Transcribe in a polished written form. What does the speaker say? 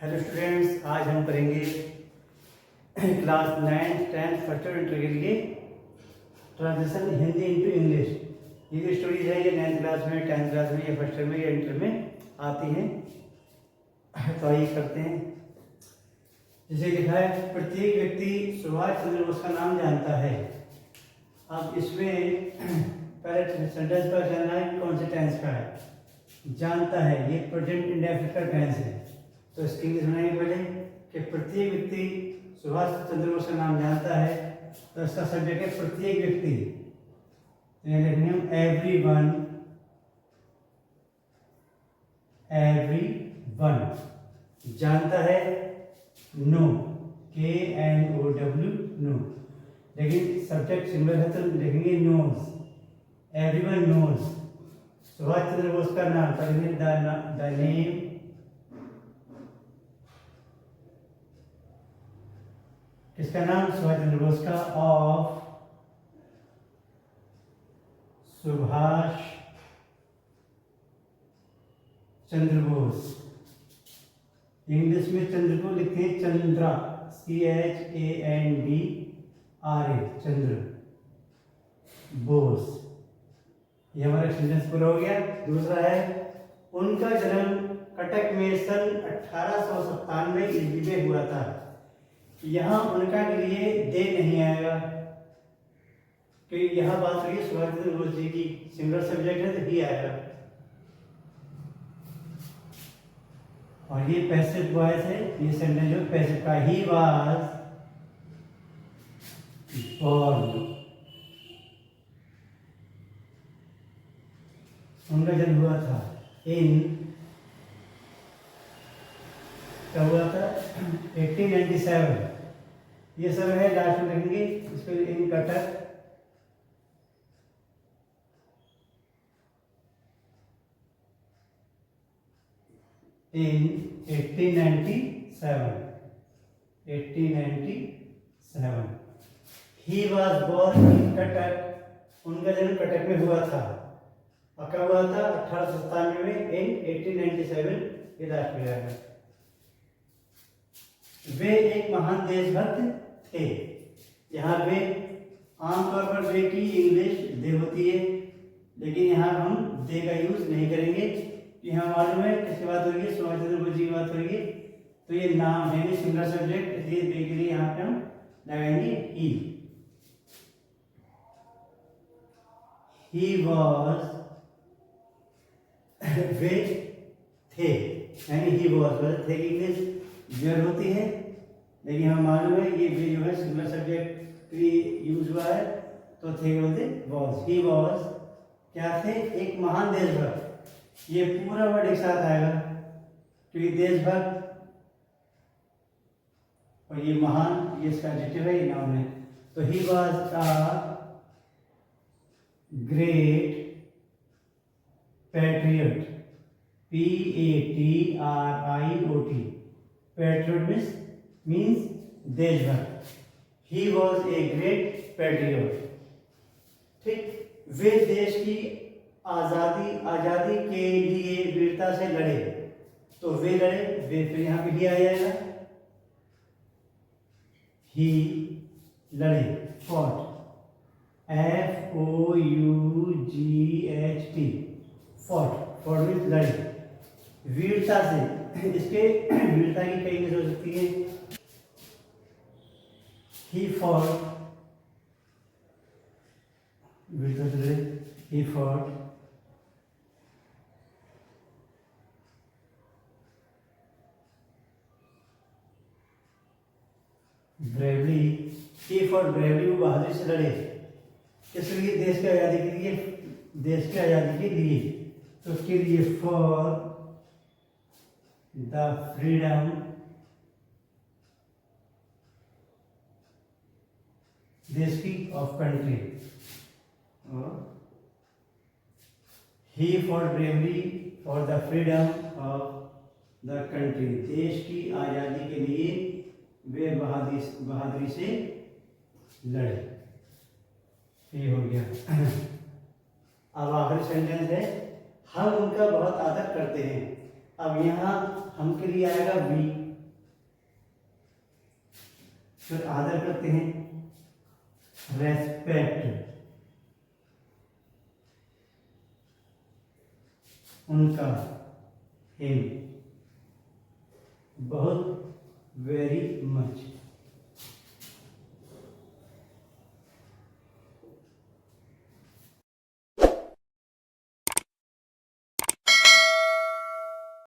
Hello students, आज हम करेंगे class 9th 10th first year inter के लिए ट्रांसलेशन हिंदी इनटू इंग्लिश। ये जो स्टोरीज है ये 9th क्लास में, 10th क्लास में, या फर्स्ट ईयर में या इंटर में आती हैं। तो आइए करते हैं। जैसे लिखा है, प्रत्येक व्यक्ति सुभाष चंद्र बोस का नाम जानता है। अब इसमें पहले सेंटेंस पर जानना है कौन से टेंस का है। जानता है, ये प्रेजेंट इंडेफिनिट टेंस है। तो इसके लिए सुनाइए पहले कि प्रत्येक व्यक्ति सुभाष चंद्र बोस का नाम जानता है। तो इसका सब्जेक्ट है प्रत्येक व्यक्ति। यहाँ लिखेंगे हम एवरीवन। एवरीवन जानता है, नो, KNOW, नो। लेकिन सब्जेक्ट सिंगुलर है तो लिखेंगे knows. Everyone knows Subhash Chandra Bose का नाम, पढ़ेंगे द नेम किसका नाम, सुभाष चंद्र बोस का, ऑफ सुभाष चंद्र बोस। इंग्लिश में चंद्र को लिखते हैं चंद्रा, CHANDRA, चंद्र बोस। ये हमारा सेंटेंस पूरा हो गया। दूसरा है, उनका जन्म कटक में सन 1897 ईस्वी में हुआ था। यहाँ उनका के लिए दे नहीं आएगा, क्योंकि यहाँ बात हो रही है सुभाष चंद्र बोस जी की, सिंगुलर सब्जेक्ट है तो ही आएगा। और ये पैसिव वॉइस है, ये सेंटेंस जो पैसिव का, ही वाज बोर्न। उनका जन्म हुआ था इन, कब हुआ था, 1897। ये सब है, लास्ट में लिखेंगे इसको in Cuttack. In 1897। He was born in Cuttack. उनका जन्म कटक में हुआ था। और कब हुआ था, 1897 में, इन 1897। ये लास्ट में आएगा। वे एक महान देशभक्त थे। यहाँ वे, आमतौर पर वे की इंग्लिश दे होती है, लेकिन यहाँ हम दे का यूज नहीं करेंगे। यहाँ मालूम है किसकी बात हो रही है, सुभाष चंद्र बोस जी की बात हो रही है। तो ये नाम है नहीं सिंगुलर सब्जेक्ट, इसलिए वे के लिए यहाँ पे हम लगाएंगे ही वॉज। वे थे, यानी ही वॉज थे की इंग्लिश वेयर होती है, लेकिन हमें मालूम है ये वे जो है सिंगुलर सब्जेक्ट यूज हुआ है, तो थे बोलते वॉज। ही वॉज क्या थे, एक महान देशभक्त। ये पूरा वर्ड एक साथ आएगा, क्योंकि देशभक्त और ये महान, ये इसका एडजेक्टिव है, ये नाउन है। तो he was a great patriot, PATRIOT। Patriot means देशभक्त। He was a great patriot. ठीक, वे देश की आजादी के लिए वीरता से लड़े। तो वे लड़े, वे फिर यहाँ पे ही आ जाएगा, ही लड़े, fought, FOUGHT, fought. Fought means लड़े, वीरता से। इसके वीरता की कई चीज हो सकती है। ही फॉट, वीरता से लड़े, he fought. Bravely, he fought bravely, वो बहादुरी से लड़े। किस लिए, देश की आज़ादी के लिए, देश की आज़ादी के लिए। तो उसके लिए फॉर द फ्रीडम देश की, of country. He for bravely for the freedom of the country. देश की आज़ादी के लिए वे बहादुरी से लड़े। ये हो गया। अब आखिरी सेंटेंस है, हम उनका बहुत आदर करते हैं। अब यहाँ हम के लिए आएगा वी, फिर आदर करते हैं, रेस्पेक्ट, उनका, हिम, बहुत, वेरी मच।